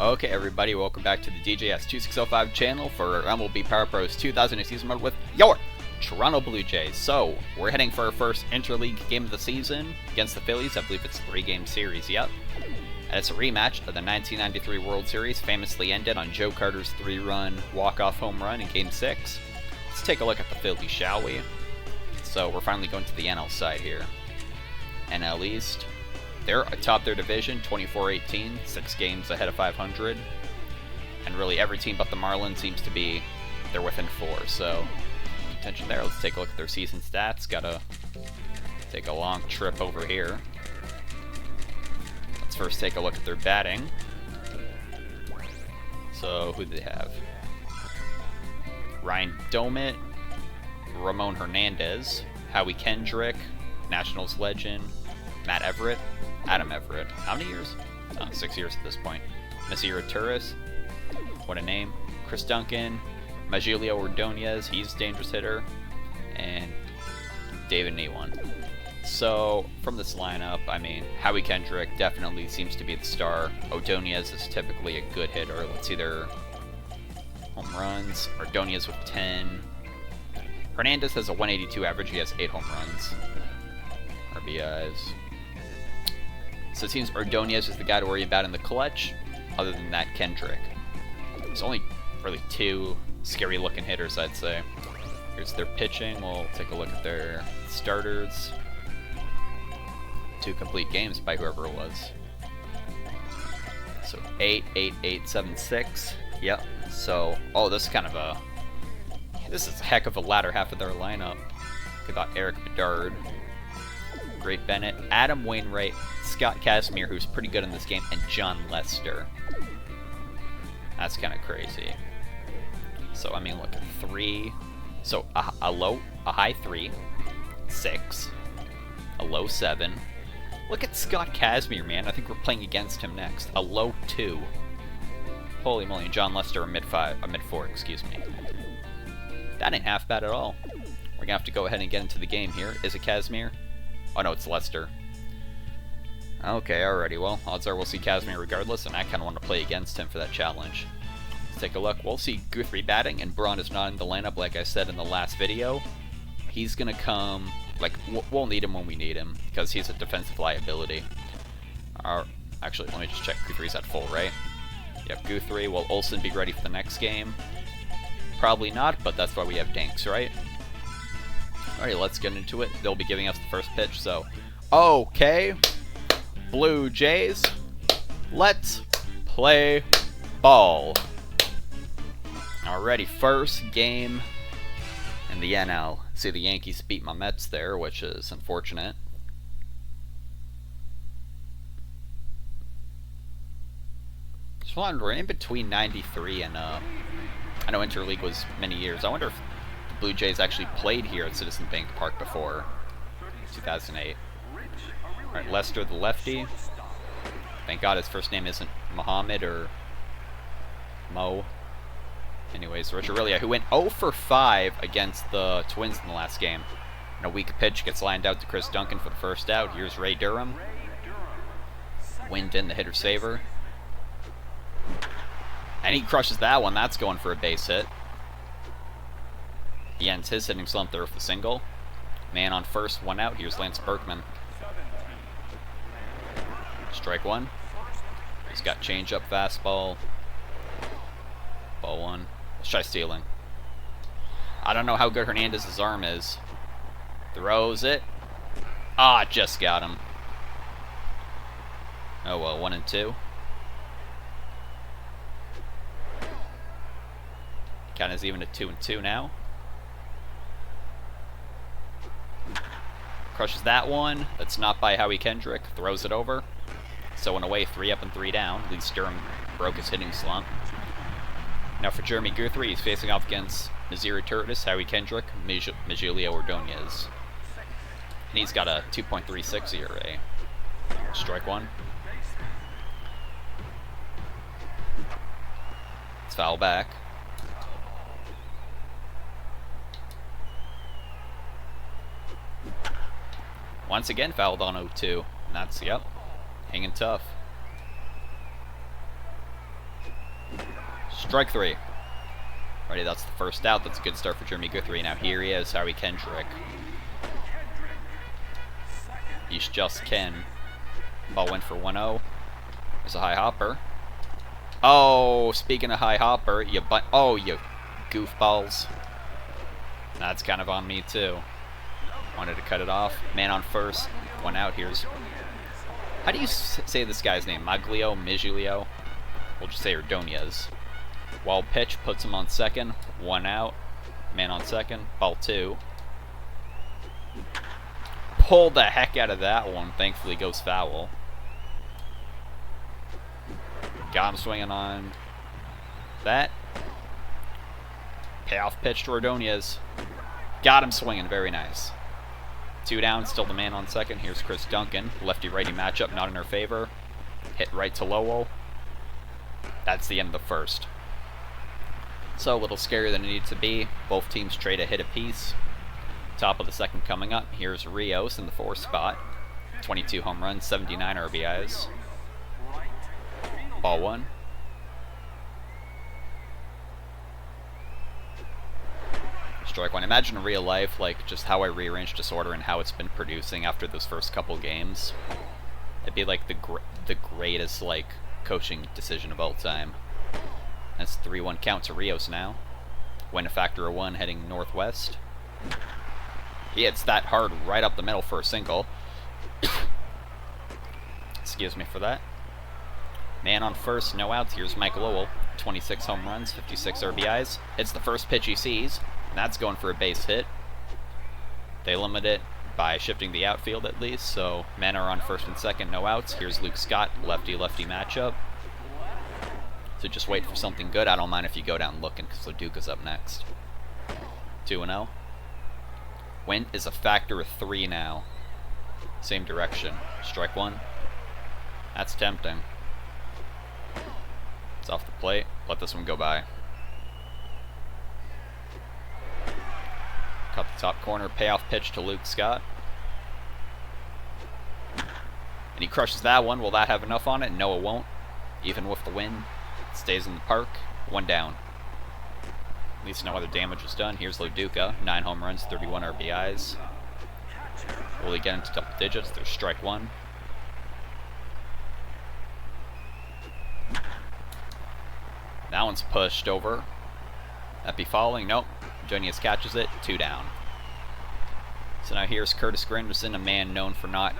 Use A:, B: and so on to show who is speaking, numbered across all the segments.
A: Okay, everybody, welcome back to the DJS2605 channel for MLB Power Pros 2000 season mode with your Toronto Blue Jays. So, we're heading for our first interleague game of the season against the Phillies. I believe it's a 3-game series, yep. And it's a rematch of the 1993 World Series, famously ended on Joe Carter's 3-run walk-off home run in Game 6. Let's take a look at the Phillies, shall we? So, we're finally going to the NL side here. NL East. They're atop their division, 24-18, 6 games ahead of 500. And really every team but the Marlins seems to be, they're within 4, so contention there. Let's take a look at their season stats. Gotta take a long trip over here. Let's first take a look at their batting. So, who do they have? Ryan Domit, Ramon Hernandez, Howie Kendrick, Nationals legend, Matt Everett, Adam Everett. How many years? 6 years at this point. Masiro Turris. What a name. Chris Duncan. Magilio Ordonez. He's a dangerous hitter. And David Newan. So, from this lineup, I mean, Howie Kendrick definitely seems to be the star. Ordonez is typically a good hitter. Let's see their home runs. Ordonez with 10. Hernandez has a 182 average. He has 8 home runs. RBIs. So it seems Ordonez is the guy to worry about in the clutch. Other than that, Kendrick. There's only really 2 scary-looking hitters, I'd say. Here's their pitching. We'll take a look at their starters. 2 complete games by whoever it was. So 8, 8, 8, 7, 6. Yep. So, oh, this is kind of a... This is a heck of a latter half of their lineup. They got Eric Bedard, Great Bennett, Adam Wainwright, Scott Kazmir, who's pretty good in this game, and John Lester. That's kind of crazy. So, I mean, look, 3. So, a high 3, 6, a low 7. Look at Scott Kazmir, man. I think we're playing against him next. A low 2. Holy moly, and John Lester, a mid 4, excuse me. That ain't half bad at all. We're gonna have to go ahead and get into the game here. Is it Kazmir? Oh no, it's Lester. Okay, alrighty, well, odds are we'll see Kazmir regardless, and I kind of want to play against him for that challenge. Let's take a look. We'll see Guthrie batting, and Braun is not in the lineup like I said in the last video. He's gonna come, like, we'll need him when we need him, because he's a defensive liability. Actually, let me just check. Guthrie's at full, right? Yep, Guthrie. Will Olsen be ready for the next game? Probably not, but that's why we have Danks, right? Alright, let's get into it. They'll be giving us the first pitch, so... Okay, Blue Jays, let's play ball. Alrighty, first game in the NL. See, the Yankees beat my Mets there, which is unfortunate. Just wondering, in between 93 and, I know Interleague was many years. I wonder if the Blue Jays actually played here at Citizen Bank Park before 2008. Alright, Lester the lefty. Thank God his first name isn't Muhammad or Mo. Anyways, Richard Rillia, who went 0 for 5 against the Twins in the last game. And a weak pitch gets lined out to Chris Duncan for the first out. Here's Ray Durham. Wind in the hitter saver. And he crushes that one. That's going for a base hit. He ends his hitting slump there with a single. Man on first, 1 out. Here's Lance Berkman. Strike 1. He's got changeup, fastball. Ball 1. Let's try stealing. I don't know how good Hernandez's arm is. Throws it. Ah, just got him. Oh well, 1 and 2. Count is even at 2 and 2 now. Crushes that one. That's not by Howie Kendrick. Throws it over. So in a way, 3 up and 3 down. At least Durham broke his hitting slump. Now for Jeremy Guthrie, he's facing off against Masiro Turris, Howie Kendrick, Magilio Ordonez. And he's got a 2.36 ERA. Strike 1. It's foul back. Once again fouled on 0-2. And that's, yep, hanging tough. Strike 3. Alrighty, that's the first out. That's a good start for Jeremy Guthrie. Now here he is, Howie Kendrick. He's just Ken. Ball went for 1-0. There's a high hopper. Oh, speaking of high hopper, you goofballs. That's kind of on me too. Wanted to cut it off. Man on first. 1 out. Here's... How do you say this guy's name? Maglio? Miglio? We'll just say Ordonez. Wild pitch puts him on second. 1 out. Man on second. Ball 2. Pulled the heck out of that one. Thankfully goes foul. Got him swinging on that. Payoff pitch to Ordonez. Got him swinging. Very nice. 2 down. Still the man on second. Here's Chris Duncan. Lefty-righty matchup. Not in her favor. Hit right to Lowell. That's the end of the first. So a little scarier than it needed to be. Both teams trade a hit apiece. Top of the second coming up. Here's Rios in the 4th spot. 22 home runs, 79 RBIs. Ball 1. Strike 1. Imagine in real life, like, just how I rearranged disorder and how it's been producing after those first couple games. It'd be like the greatest, like, coaching decision of all time. That's 3-1 count to Rios now. Win a factor of 1 heading northwest. He hits that hard right up the middle for a single. Excuse me for that. Man on first, no outs. Here's Mike Lowell. 26 home runs, 56 RBIs. It's the first pitch he sees. And that's going for a base hit. They limit it by shifting the outfield at least. So men are on first and second, no outs. Here's Luke Scott, lefty-lefty matchup. So just wait for something good. I don't mind if you go down looking because Leduca's up next. 2-0. Went is a factor of 3 now. Same direction. Strike 1. That's tempting. It's off the plate. Let this one go by. Cut the top corner. Payoff pitch to Luke Scott. And he crushes that one. Will that have enough on it? No, it won't. Even with the win. Stays in the park. 1 down. At least no other damage was done. Here's Leduca. 9 home runs, 31 RBIs. Will he get into double digits? There's strike 1. That one's pushed over. That be falling? Nope. Jonius catches it. 2 down. So now here's Curtis Granderson, a man known for not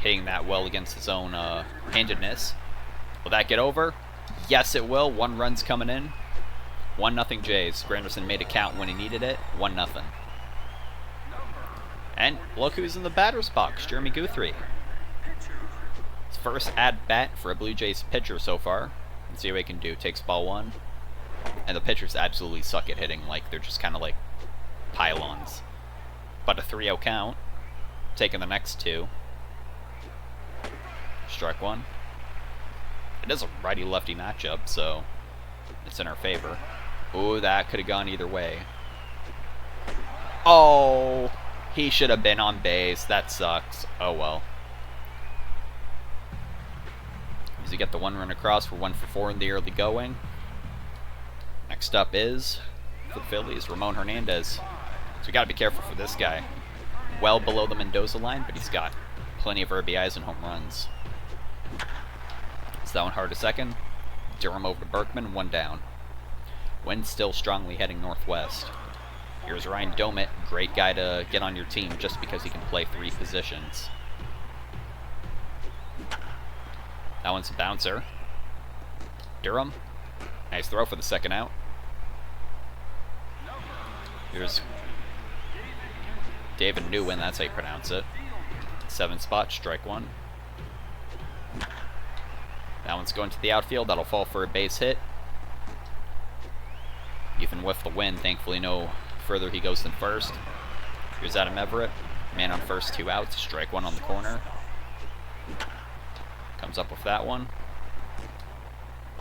A: hitting that well against his own handedness. Will that get over? Yes, it will. 1 run's coming in. 1-0 Jays. Granderson made a count when he needed it. 1-0. And look who's in the batter's box. Jeremy Guthrie. His first at-bat for a Blue Jays pitcher so far. Let's see what he can do. Takes ball 1. And the pitchers absolutely suck at hitting. Like, they're just kind of like pylons. But a 3-0 count. Taking the next 2. Strike 1. It is a righty-lefty matchup, so it's in our favor. Ooh, that could have gone either way. Oh, he should have been on base. That sucks. Oh well. Does he get the 1 run across? We're 1 for 4 in the early going. Next up is, for the Phillies, Ramon Hernandez. So we got to be careful for this guy. Well below the Mendoza line, but he's got plenty of RBIs and home runs. That one hard to second. Durham over to Berkman, 1 down. Wind still strongly heading northwest. Here's Ryan Domit, great guy to get on your team just because he can play 3 positions. That one's a bouncer. Durham, nice throw for the second out. Here's David Nguyen, that's how you pronounce it. 7 spot, strike 1. That one's going to the outfield. That'll fall for a base hit. Even with the win, thankfully no further he goes than first. Here's Adam Everett. Man on first, 2 outs. Strike 1 on the corner. Comes up with that one.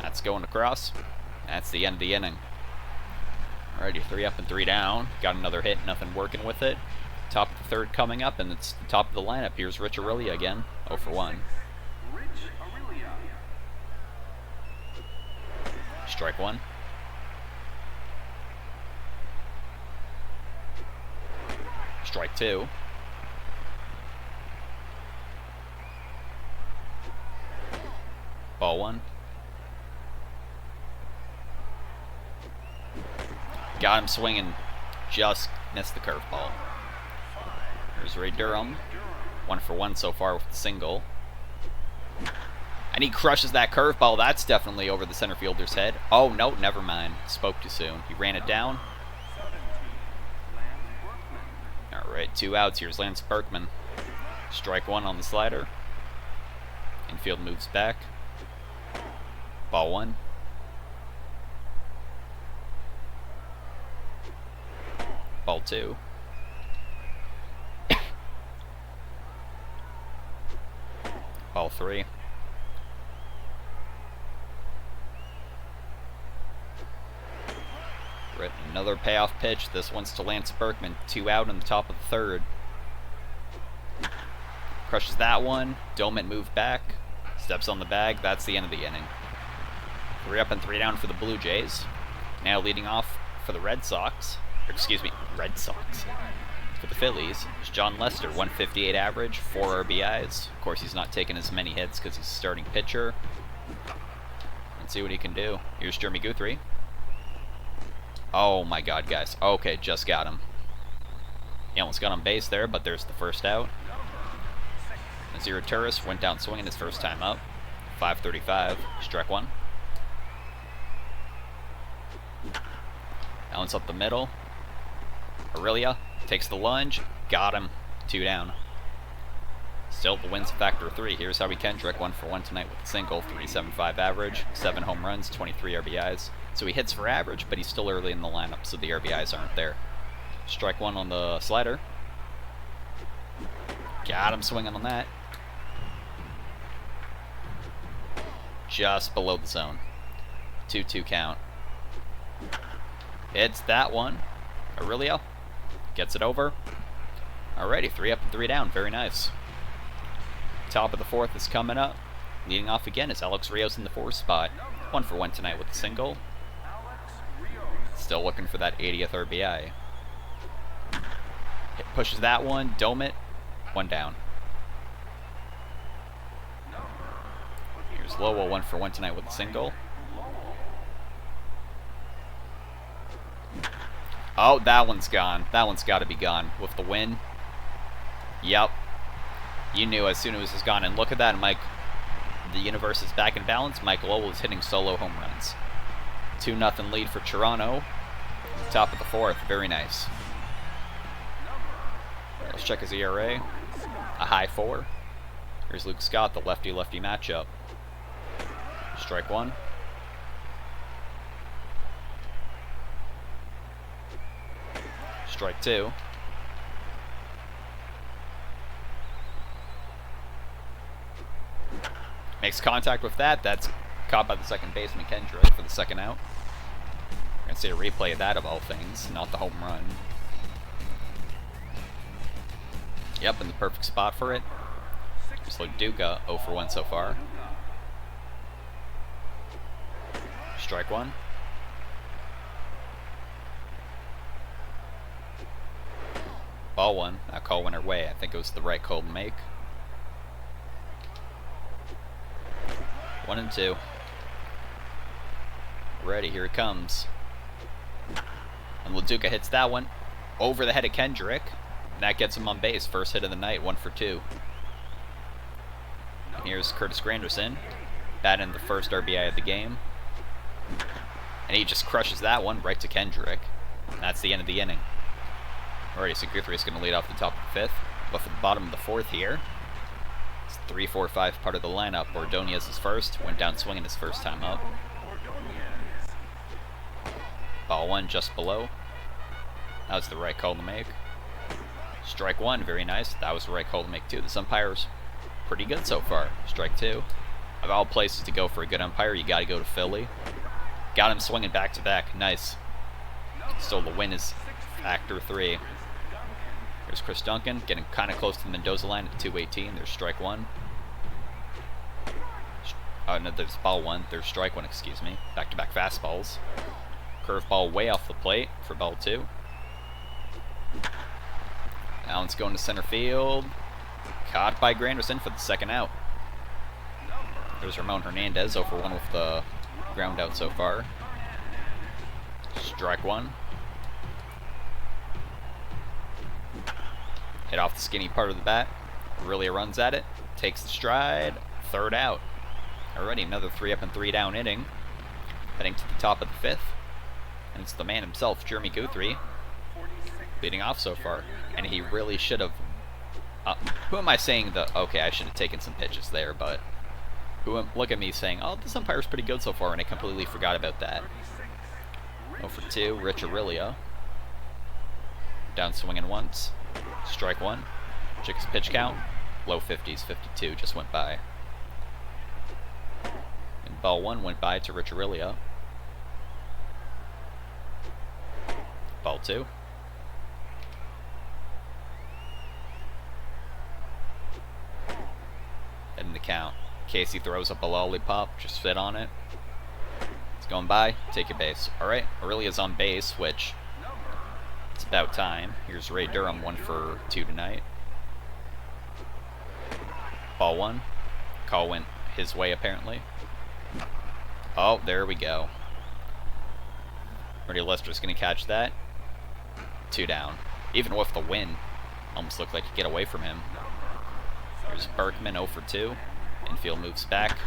A: That's going across. That's the end of the inning. Alrighty, 3 up and 3 down. Got another hit, nothing working with it. Top of the 3rd coming up, and it's the top of the lineup. Here's Rich Aurelia again. 0 for 1. Strike 1. Strike two. Ball one. Got him swinging. Just missed the curveball. Here's Ray Durham. 1-for-1 so far with the single. And he crushes that curveball. That's definitely over the center fielder's head. Oh, no, never mind. Spoke too soon. He ran it down. All right, 2 outs. Here's Lance Berkman. Strike one on the slider. Infield moves back. Ball one. Ball two. Ball three. Right, another payoff pitch. This one's to Lance Berkman. 2 out in the top of the third. Crushes that one. Domet moved back. Steps on the bag. That's the end of the inning. 3 up and 3 down for the Blue Jays. Now leading off for the Red Sox. Red Sox. For the Phillies is John Lester, 158 average, 4 RBIs. Of course, he's not taking as many hits because he's a starting pitcher. Let's see what he can do. Here's Jeremy Guthrie. Oh my god, guys. Okay, just got him. He almost got on base there, but there's the first out. Nazir Turris went down swinging his first time up. 5:35. Strike one. Balance up the middle. Aurelia takes the lunge. Got him. 2 down. Still the wins factor of 3. Here's Howie Kendrick, 1-for-1 tonight with a single, 3.75 average, 7 home runs, 23 RBIs. So he hits for average, but he's still early in the lineup, so the RBIs aren't there. Strike one on the slider. Got him swinging on that. Just below the zone. 2-2 count. It's that one. Aurelio gets it over. Alrighty, 3 up and 3 down. Very nice. Top of the fourth is coming up. Leading off again is Alex Rios in the 4th spot. 1-for-1 tonight with a single. Still looking for that 80th RBI. It pushes that one. Domet. 1 down. Here's Lowell, 1-for-1 tonight with a single. Oh, that one's gone. That one's got to be gone with the win. Yep. You knew as soon as it was gone. And look at that, Mike. The universe is back in balance. Mike Lowell is hitting solo home runs. 2-0 lead for Toronto. Top of the 4th. Very nice. Let's check his ERA. A high 4. Here's Luke Scott, the lefty-lefty matchup. Strike one. Strike two. Makes contact with that. That's caught by the second baseman, Kendrick, for the second out. We're going to see a replay of that, of all things, not the home run. Yep, in the perfect spot for it. Just like Duca, 0-for-1 so far. Strike one. Ball one. That call went our way. I think it was the right call to make. 1-2. Ready, here it comes. And LaDuca hits that one over the head of Kendrick. And that gets him on base. First hit of the night, 1-for-2. And here's Curtis Granderson, batting the first RBI of the game. And he just crushes that one right to Kendrick. And that's the end of the inning. Alrighty, so Guthrie is going to lead off the top of the 5th. But for the bottom of the 4th here, it's 3, 4, 5 part of the lineup. Ordonez is first. Went down swinging his first time up. Ball one just below. That was the right call to make. Strike one, very nice. That was the right call to make too. This umpire's pretty good so far. Strike two. Of all places to go for a good umpire, you got to go to Philly. Got him swinging back to back. Nice. Still, the win is factor 3. There's Chris Duncan getting kind of close to the Mendoza line at 218. There's strike one. Oh, no, there's ball one. There's strike one, excuse me. Back-to-back fastballs. Curveball way off the plate for ball 2. Allen's going to center field. Caught by Granderson for the second out. There's Ramon Hernandez, 0-for-1 with the ground out so far. Strike one. Hit off the skinny part of the bat. Aurelia runs at it. Takes the stride. Third out. Already another 3 up and 3 down inning. Heading to the top of the 5th. And it's the man himself, Jeremy Guthrie, leading off so far. And he really should have... who am I saying the... Okay, I should have taken some pitches there, but... look at me saying, oh, this umpire's pretty good so far, and I completely forgot about that. 0-for-2, Rich Aurelia. Down swinging once. Strike one. Check his pitch count. Low 50s, 52 just went by. And ball one went by to Rich Aurelia. Ball two. Heading the count. Casey throws up a lollipop, just sit on it. It's going by, take your base. Alright, Aurelia's on base, which it's about time. Here's Ray Durham, 1-for-2 tonight. Ball one. Call went his way apparently. Oh, there we go. Marty Lester's gonna catch that. 2 down. Even with the win, almost looked like you get away from him. Here's Berkman, 0-for-2. Infield moves back.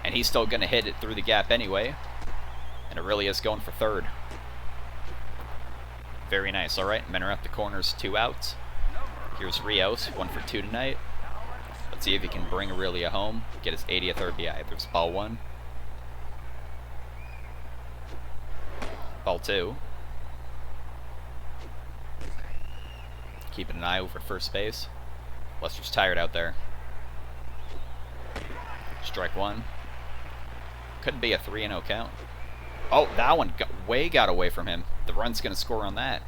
A: And he's still going to hit it through the gap anyway. And Aurelia's going for third. Very nice. Alright, men are at the corners, 2 outs. Here's Rios, 1-for-2 tonight. Let's see if he can bring Aurelia home. Get his 80th RBI. There's ball one. Ball two. Keeping an eye over first base. Lester's tired out there. Strike one. Couldn't be a 3-0 count. Oh, that one got away from him. The run's going to score on that.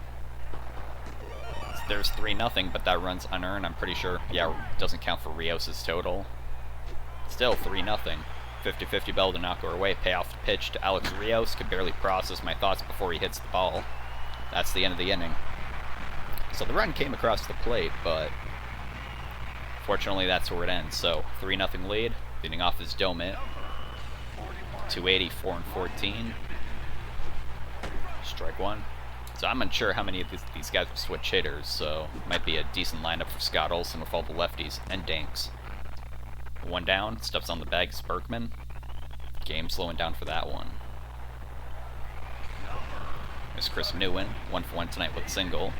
A: There's 3-0, but that run's unearned, I'm pretty sure. Yeah, doesn't count for Rios' total. Still 3-0. 50-50 ball to knock her away. Pay off the pitch to Alex Rios. Could barely process my thoughts before he hits the ball. That's the end of the inning. So the run came across the plate, but fortunately that's where it ends. So 3-0 lead. Leading off is Domit. 280, 4-14. Strike one. So I'm unsure how many of these guys will switch hitters, so might be a decent lineup for Scott Olson with all the lefties and Danks. 1 down, steps on the bag, is Berkman. Game slowing down for that one. There's Chris Newen, 1-for-1 tonight with a single.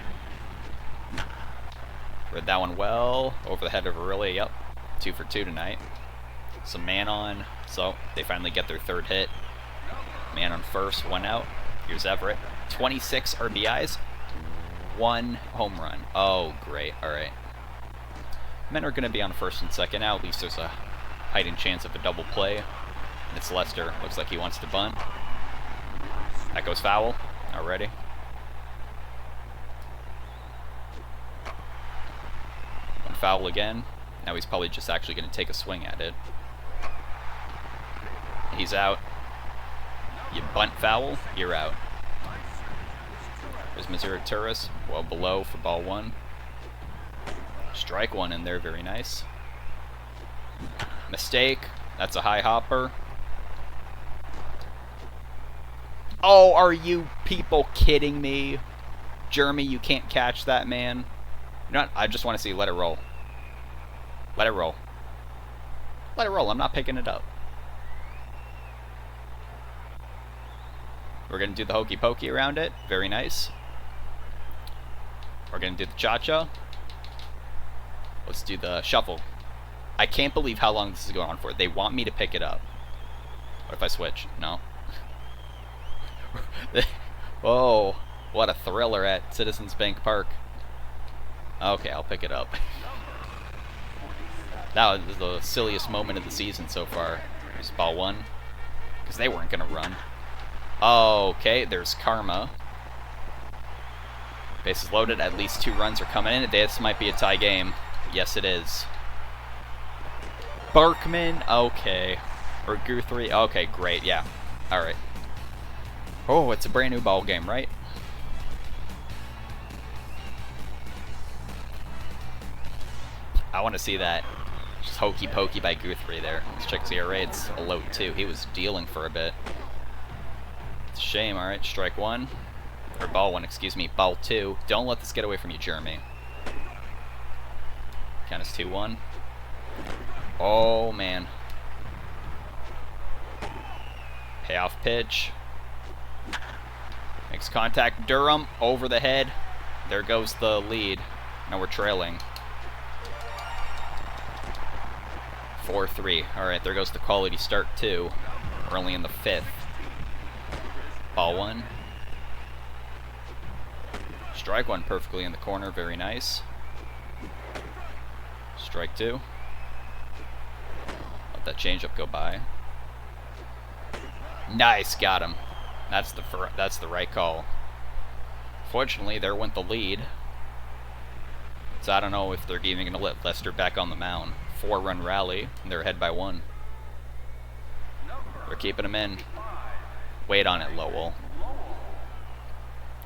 A: Read that one well, over the head of Aurelia, yep. 2-for-2 tonight. Some man on, so they finally get their third hit. Man on first, 1 out. Here's Everett. 26 RBIs, 1 home run. Oh, great. Alright. Men are going to be on first and second now. At least there's a hiding chance of a double play. And it's Lester. Looks like he wants to bunt. That goes foul. Already. One foul again. Now he's probably just actually going to take a swing at it. He's out. You bunt foul, you're out. There's Missouri Turris, well below for ball one. Strike one in there, very nice. Mistake, that's a high hopper. Oh, are you people kidding me? Jeremy, you can't catch that, man. You know what? I just want to see, let it roll. Let it roll. Let it roll, I'm not picking it up. We're going to do the hokey pokey around it. Very nice. We're going to do the cha-cha. Let's do the shuffle. I can't believe how long this is going on for. They want me to pick it up. What if I switch? No. Whoa. What a thriller at Citizens Bank Park. Okay, I'll pick it up. That was the silliest moment of the season so far. There's ball one. Because they weren't going to run. Okay, there's Karma. Bases loaded, at least 2 runs are coming in. This might be a tie game. Yes, it is. Berkman, okay. Or Guthrie, okay, great, yeah. Alright. Oh, it's a brand new ball game, right? I want to see that. Just hokey pokey by Guthrie there. Let's check his ERA. It's a low 2. He was dealing for a bit. It's a shame. All right, strike 1. Or ball 1, excuse me. Ball 2. Don't let this get away from you, Jeremy. Count is 2-1. Oh, man. Payoff pitch. Makes contact. Durham over the head. There goes the lead. Now we're trailing. 4-3. Alright, there goes the quality start, too. We're only in the 5th. Ball 1. Strike 1 perfectly in the corner. Very nice. Strike 2. Let that changeup go by. Nice, got him. That's the right call. Fortunately, there went the lead. So I don't know if they're even going to let Lester back on the mound. 4-run rally, and they're ahead by 1. They're keeping him in. Wait on it, Lowell.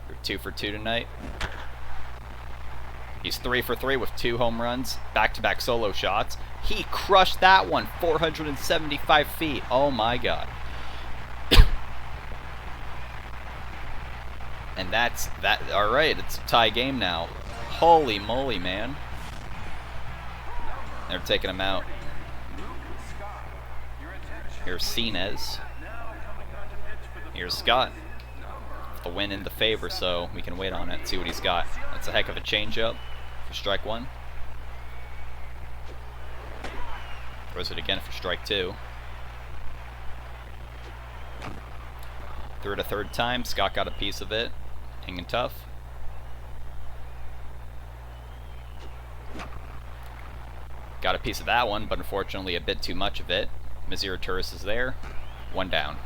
A: You're 2 for 2 tonight. He's 3 for 3 with 2 home runs, back-to-back solo shots. He crushed that one, 475 feet. Oh my God. And that's that. All right, it's a tie game now. Holy moly, man. They're taking him out. Here's Sinez. Here's Scott. The win in the favor, so we can wait on it, see what he's got. That's a heck of a changeup for strike 1. Throws it again for strike 2. Threw it a 3rd time. Scott got a piece of it. Hanging tough. Got a piece of that one, but unfortunately a bit too much of it. Mizira Turris is there. 1 down.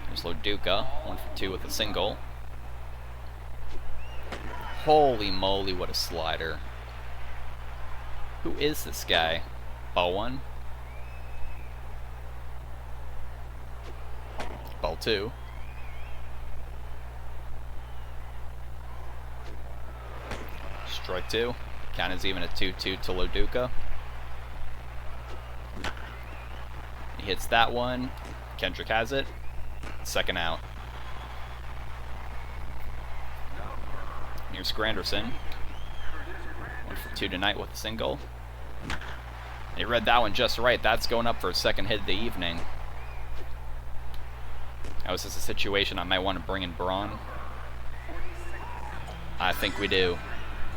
A: There's Loduca. 1 for 2 with a single. Holy moly, what a slider. Who is this guy? Ball 1. Ball 2. Strike 2. Count is even at 2-2 to Loduca. He hits that one. Kendrick has it. 2nd out. Here's Granderson. 1 for 2 tonight with a single. He read that one just right. That's going up for a 2nd hit of the evening. Now, is this a situation I might want to bring in Braun? I think we do.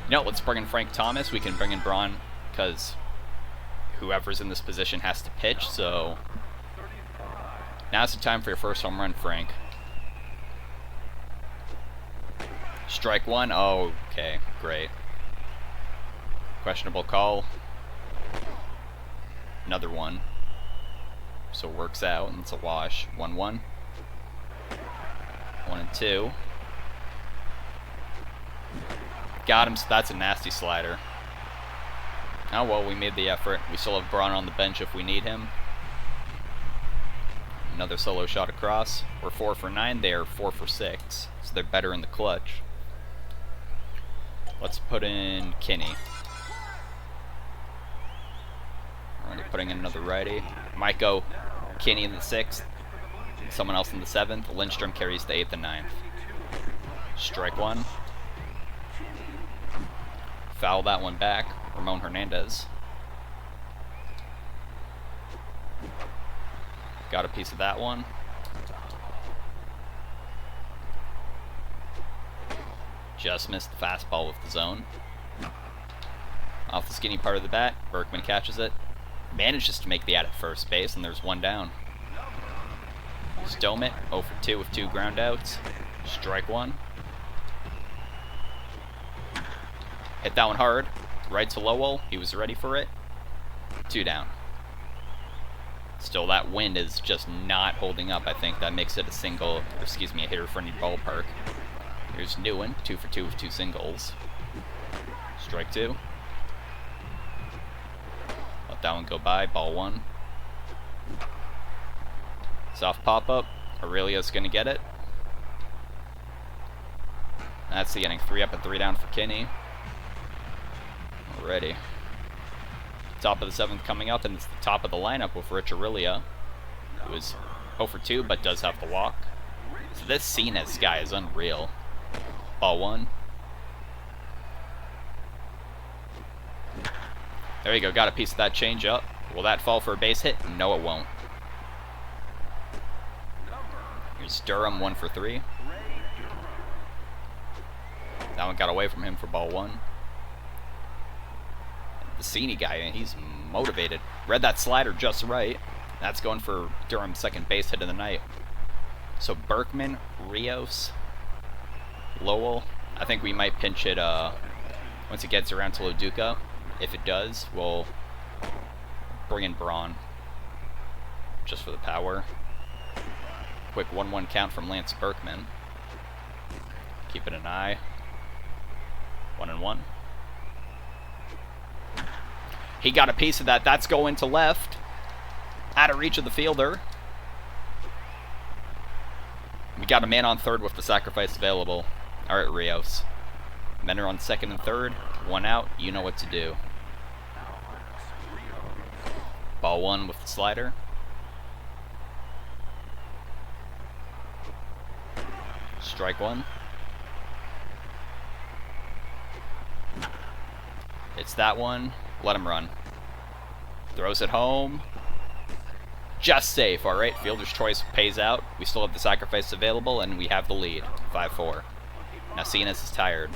A: No, let's bring in Frank Thomas. We can bring in Braun because whoever's in this position has to pitch, so now's the time for your first home run, Frank. Strike 1. Oh, okay, great. Questionable call. Another one. So it works out, and it's a wash. 1-1. 1 and 2. Got him, so that's a nasty slider. Oh well, we made the effort. We still have Braun on the bench if we need him. Another solo shot across. We're 4 for 9, they're 4 for 6. So they're better in the clutch. Let's put in Kinney. We're only putting in another righty. Might go Kinney in the 6th. Someone else in the 7th. Lindstrom carries the 8th and 9th. Strike 1. Foul that one back. Ramon Hernandez. Got a piece of that one. Just missed the fastball with the zone. Off the skinny part of the bat, Berkman catches it. Manages to make the out at first base, and there's 1 down. Stomit, 0 for 2 with 2 groundouts. Strike 1. Hit that one hard. Right to Lowell. He was ready for it. 2 down. Still, that wind is just not holding up. I think that makes it a single, or excuse me, a hitter-friendly ballpark. Here's Newen, 2 for 2 with 2 singles. Strike 2. Let that one go by. Ball 1. Soft pop-up. Aurelia's going to get it. That's the inning. 3 up and 3 down for Kinney. Alrighty. Top of the 7th coming up, and it's the top of the lineup with Rich Aurelia, who is 0 for 2, but does have the walk. So this Cena's guy is unreal. Ball 1. There you go, got a piece of that changeup. Will that fall for a base hit? No, it won't. Here's Durham, 1 for 3. That one got away from him for ball 1. The Cena guy, he's motivated. Read that slider just right. That's going for Durham's second base hit of the night. So Berkman, Rios, Lowell. I think we might pinch it once it gets around to Loduca. If it does, we'll bring in Braun just for the power. Quick 1-1 count from Lance Berkman. Keeping an eye. 1-1. He got a piece of that. That's going to left. Out of reach of the fielder. We got a man on third with the sacrifice available. Alright, Rios. Men are on second and third. 1 out. You know what to do. Ball 1 with the slider. Strike 1. It's that one. Let him run. Throws it home. Just safe. Alright, fielder's choice pays out. We still have the sacrifice available, and we have the lead. 5-4. Now Cenas is tired.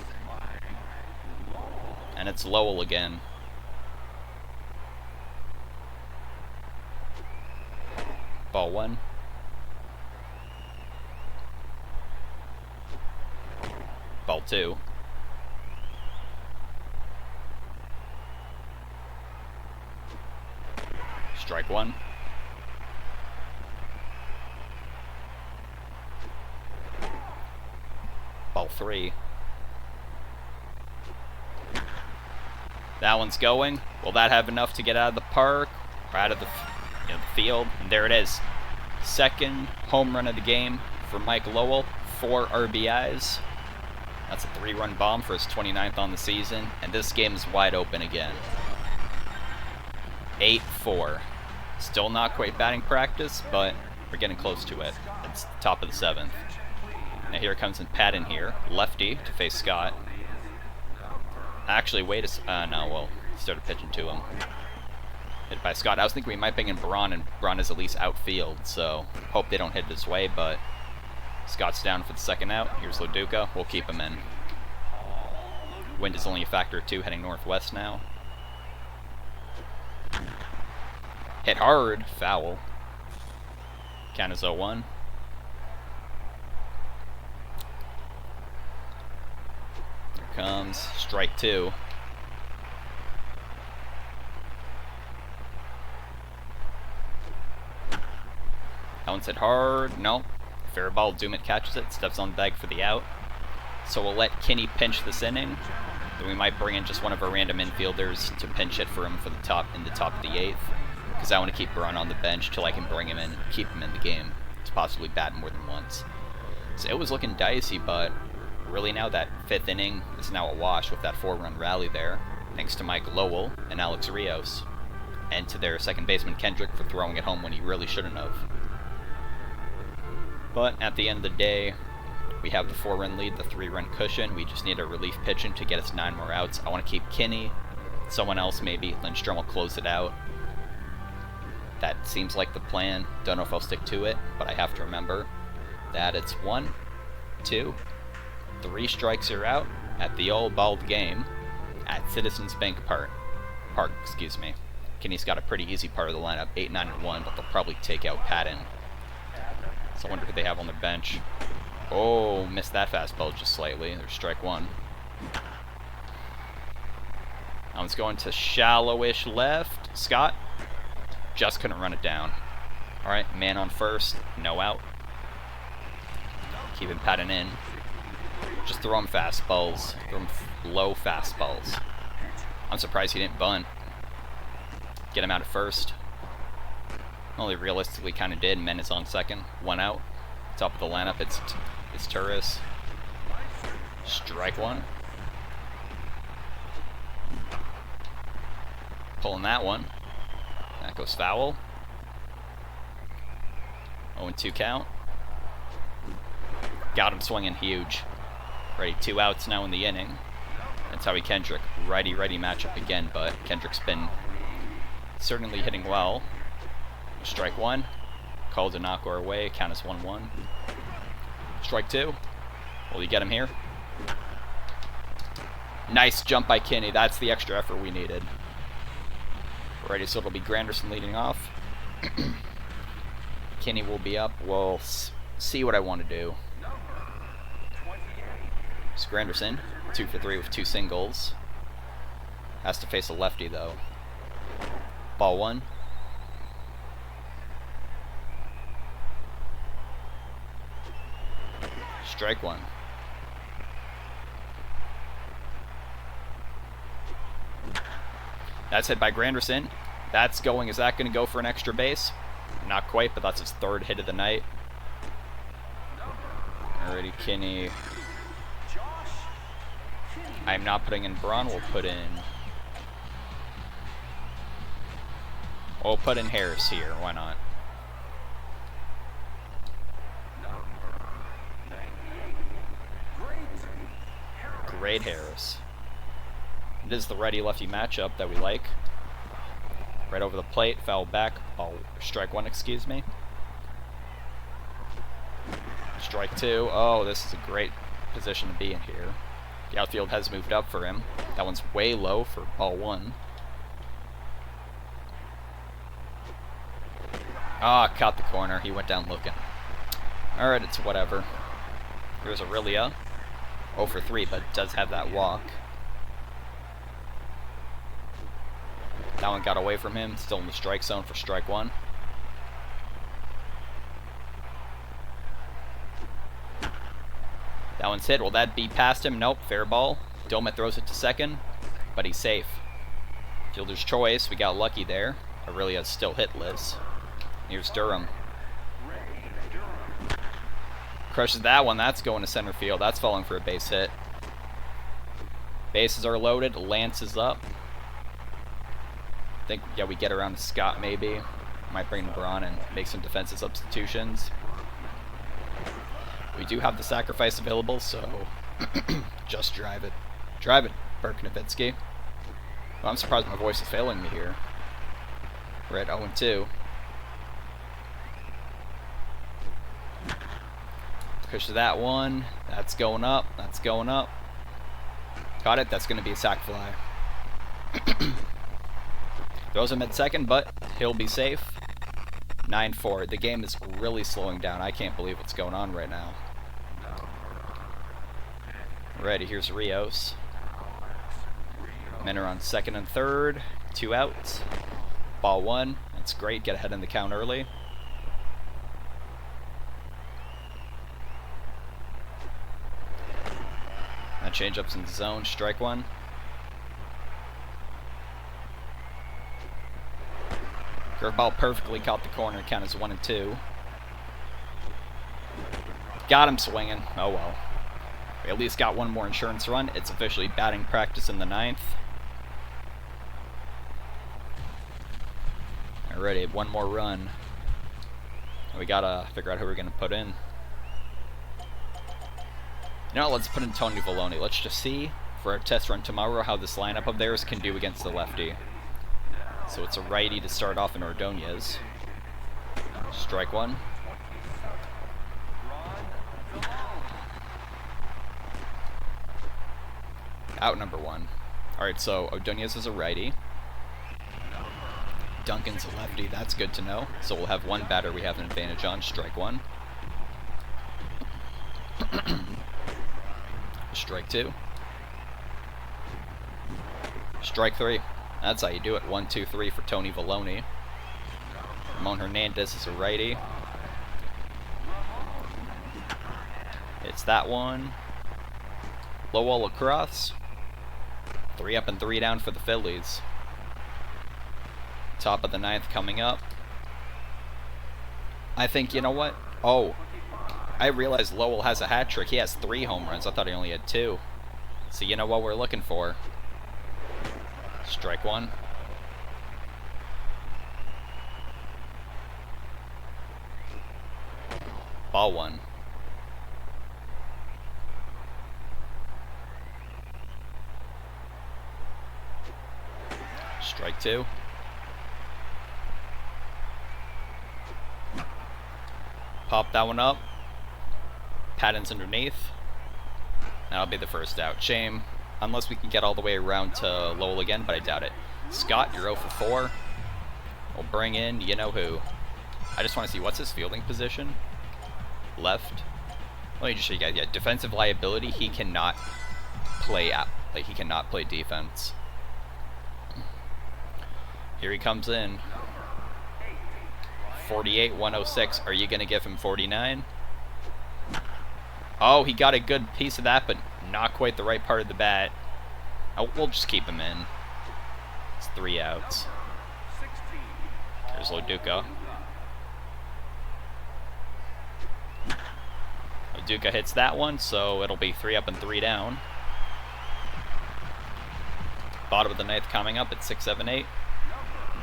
A: And it's Lowell again. Ball 1. Ball 2. Strike 1. Ball 3. That one's going. Will that have enough to get out of the park? Or out of the, the field? And there it is. Second home run of the game for Mike Lowell. 4 RBIs. That's a 3-run bomb for his 29th on the season. And this game is wide open again. 8-4. Still not quite batting practice, but we're getting close to it. It's the top of the 7th. Now here comes in Pat in here. Lefty to face Scott. Actually, wait a no, well, started pitching to him. Hit by Scott. I was thinking we might bring in Braun, and Braun is at least outfield, so hope they don't hit this way, but Scott's down for the second out. Here's Loduca. We'll keep him in. Wind is only a factor of 2 heading northwest now. Hit hard. Foul. Count is 0-1. Here comes strike 2. That one's hit hard. No. Fair ball. Dumit catches it. Steps on the bag for the out. So we'll let Kinney pinch this inning. Then we might bring in just one of our random infielders to pinch it for him for the top in the top of the 8th. Because I want to keep Braun on the bench till I can bring him in and keep him in the game to possibly bat more than once. So it was looking dicey, but really now that 5th inning is now a wash with that 4-run rally there, thanks to Mike Lowell and Alex Rios, and to their second baseman Kendrick for throwing it home when he really shouldn't have. But at the end of the day, we have the 4-run lead, the 3-run cushion. We just need a relief pitching to get us 9 more outs. I want to keep Kinney, someone else maybe. Lindstrom will close it out. That seems like the plan. Don't know if I'll stick to it, but I have to remember that it's 1, 2, 3 strikes are out at the old bald game at Citizens Bank Park. Excuse me. Kinney's got a pretty easy part of the lineup, 8, 9, and 1, but they'll probably take out Patton. So I wonder who they have on their bench. Oh, missed that fastball just slightly. There's strike 1. That one's going to shallowish left. Scott just couldn't run it down. Alright, man on first. No out. Keeping Patton in. Just throw him fastballs. Throw him low fastballs. I'm surprised he didn't bunt. Get him out at first. Only realistically kind of did. Men is on second. 1 out. Top of the lineup, it's Turris. Strike one. Pulling that one. That goes foul. 0-2 count. Got him swinging huge. Ready, 2 outs now in the inning. That's Howie Kendrick. Righty-righty matchup again, but Kendrick's been certainly hitting well. Strike one. Called a knock our way. Count is 1-1. Strike two. Will you get him here? Nice jump by Kinney. That's the extra effort we needed. Ready, so it'll be Granderson leading off. Kinney will be up. We'll see what I want to do. It's Granderson, 2 for 3 with 2 singles. Has to face a lefty though. Ball one. Strike one. That's hit by Granderson. That's going. Is that going to go for an extra base? Not quite, but that's his 3rd hit of the night. Alrighty, Kinney. I'm not putting in Braun. We'll put in Harris here. Why not? Great Harris. It is the righty-lefty matchup that we like. Right over the plate, foul back. Oh, strike one, excuse me. Strike two. Oh, this is a great position to be in here. The outfield has moved up for him. That one's way low for ball one. Ah, caught the corner. He went down looking. Alright, it's whatever. Here's Aurelia. 0 for 3, but does have that walk. That one got away from him. Still in the strike zone for strike one. That one's hit. Will that be past him? Nope. Fair ball. Domet throws it to second, but he's safe. Fielder's choice. We got lucky there. Aurelia's still hitless. Here's Durham. Crushes that one. That's going to center field. That's falling for a base hit. Bases are loaded. Lance is up. I think, yeah, we get around to Scott maybe. Might bring Braun and make some defensive substitutions. We do have the sacrifice available, so just drive it. Drive it, Burknovitsky. Well, I'm surprised my voice is failing me here. We're at 0-2. Push to that one. That's going up. That's going up. Got it. That's going to be a sac fly. Throws him at second, but he'll be safe. 9-4. The game is really slowing down. I can't believe what's going on right now. Ready, here's Rios. Men are on second and third. 2 outs. Ball one. That's great. Get ahead in the count early. That changeup's in the zone. Strike one. Curveball perfectly caught the corner. Count is 1-2. Got him swinging. Oh well. We at least got one more insurance run. It's officially batting practice in the 9th. Alrighty, one more run. We gotta figure out who we're gonna put in. You know, let's put in Tony Valoni. Let's just see for our test run tomorrow how this lineup of theirs can do against the lefty. So it's a righty to start off in Ordonez. Strike one. Out number one. Alright, so Ordonez is a righty. Duncan's a lefty. That's good to know. So we'll have one batter we have an advantage on. Strike one. Strike two. Strike three. That's how you do it. 1, 2, 3 for Tony Valoni. Ramon Hernandez is a righty. It's that one. Lowell lacrosse. 3 up and 3 down for the Phillies. Top of the 9th coming up. I think, you know what? Oh, I realized Lowell has a hat trick. He has 3 home runs. I thought he only had 2. So you know what we're looking for. Strike 1. Ball 1. Strike 2. Pop that one up. Patton's underneath. That'll be the first out. Shame. Unless we can get all the way around to Lowell again, but I doubt it. Scott, you're 0 for 4. We'll bring in you-know-who. I just want to see, what's his fielding position? Left. Let me just show you guys. Yeah, defensive liability. He cannot play out. Like, he cannot play defense. Here he comes in. 48, 106. Are you going to give him 49? Oh, he got a good piece of that, but not quite the right part of the bat. Oh, we'll just keep him in. It's 3 outs. There's Loduca. Loduca hits that one, so it'll be 3 up and 3 down. Bottom of the 9th coming up at 6, 7, 8.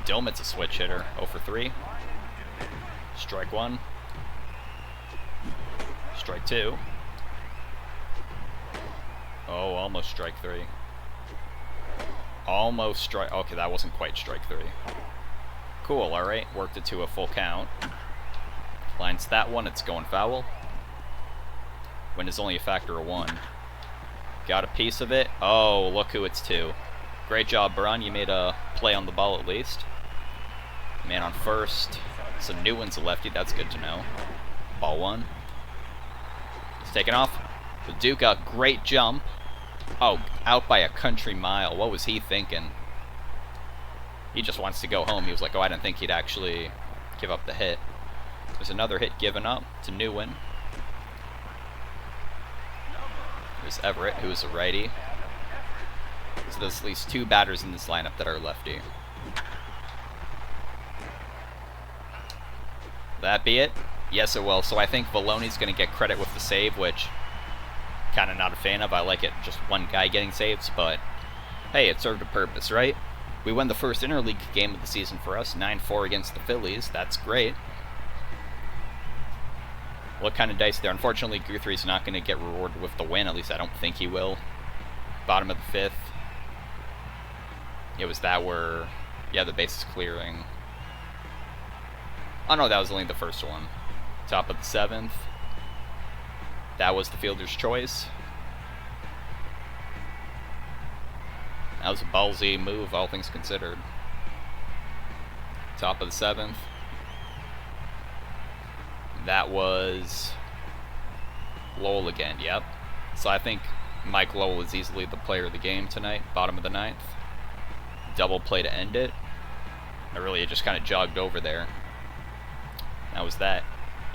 A: Domit's a switch hitter, 0 for 3. Strike 1. Strike 2. Oh, almost strike 3. Almost strike. Okay, that wasn't quite strike 3. Cool, alright. Worked it to a full count. Lines that one, it's going foul. Win is only a factor of 1. Got a piece of it. Oh, look who it's to. Great job, Braun. You made a play on the ball at least. Man on first. So new one's a lefty. That's good to know. Ball 1. He's taken off. Loduca, great jump. Oh, out by a country mile. What was he thinking? He just wants to go home. He was like, oh, I didn't think he'd actually give up the hit. There's another hit given up to Newman. There's Everett, who's a righty. So there's at least 2 batters in this lineup that are lefty. That be it? Yes, it will. So I think Valoni's going to get credit with the save, which kind of not a fan of. I like it just one guy getting saves, but hey, it served a purpose, right? We won the first interleague game of the season for us, 9-4 against the Phillies. That's great. What kind of dice there? Unfortunately, Guthrie's not going to get rewarded with the win. At least I don't think he will. Bottom of the 5th. It was that where, yeah, the base is clearing. Oh no, that was only the first one. Top of the 7th. That was the fielder's choice. That was a ballsy move, all things considered. Top of the 7th. That was Lowell again, yep. So I think Mike Lowell is easily the player of the game tonight. Bottom of the 9th. Double play to end it. I really just kind of jogged over there. That was that.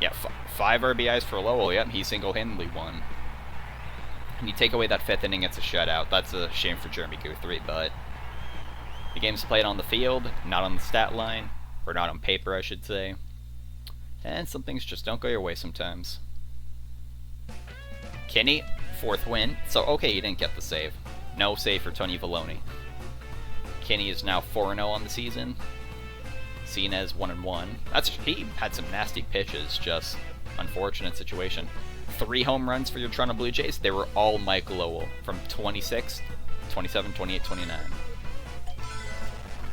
A: Yeah, 5 RBIs for Lowell. Yep, he single-handedly won. And you take away that 5th inning, it's a shutout. That's a shame for Jeremy Guthrie, but the game's played on the field, not on the stat line. Or not on paper, I should say. And some things just don't go your way sometimes. Kinney, 4th win. So, okay, he didn't get the save. No save for Tony Valoni. Kinney is now 4-0 on the season. Sinez 1-1. He had some nasty pitches, just unfortunate situation. 3 home runs for your Toronto Blue Jays. They were all Mike Lowell from 26, 27, 28, 29.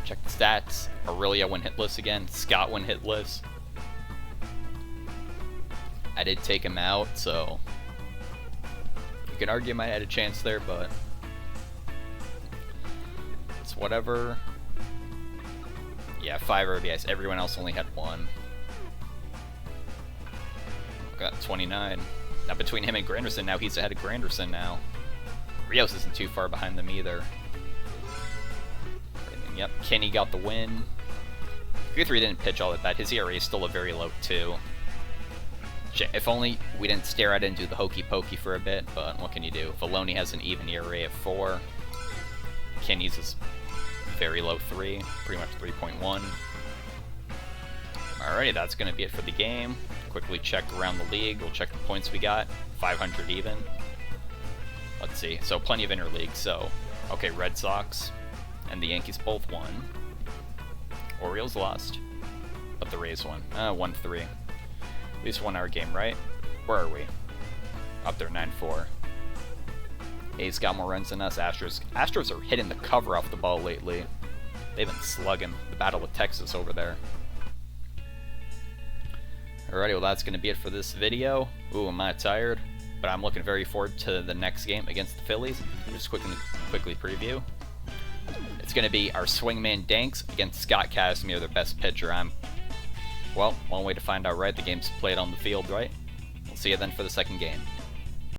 A: Check the stats. Aurelia went hitless again. Scott went hitless. I did take him out, so you can argue I might have had a chance there, but it's whatever. Yeah, 5 RBIs. Everyone else only had 1. Got 29. Now between him and Granderson, now he's ahead of Granderson now. Rios isn't too far behind them either. And yep, Kenny got the win. Guthrie didn't pitch all that bad. His ERA is still a very low 2. If only we didn't stare at it and do the hokey pokey for a bit, but what can you do? Valoni has an even ERA of 4. Kenny's is very low 3, pretty much 3.1. Alrighty, that's going to be it for the game. Quickly check around the league. We'll check the points we got. 500 even. Let's see. So plenty of interleague. So, okay, Red Sox and the Yankees both won. Orioles lost, but the Rays won. 1-3. At least won our game, right? Where are we? Up there, 9-4. A's got more runs than us. Astros are hitting the cover off the ball lately. They've been slugging the Battle of Texas over there. Alrighty, well that's going to be it for this video. Ooh, am I tired? But I'm looking very forward to the next game against the Phillies. Just quickly preview. It's going to be our swingman Danks against Scott Casimir, their best pitcher. Well, one way to find out, right? The game's played on the field, right? We'll see you then for the second game.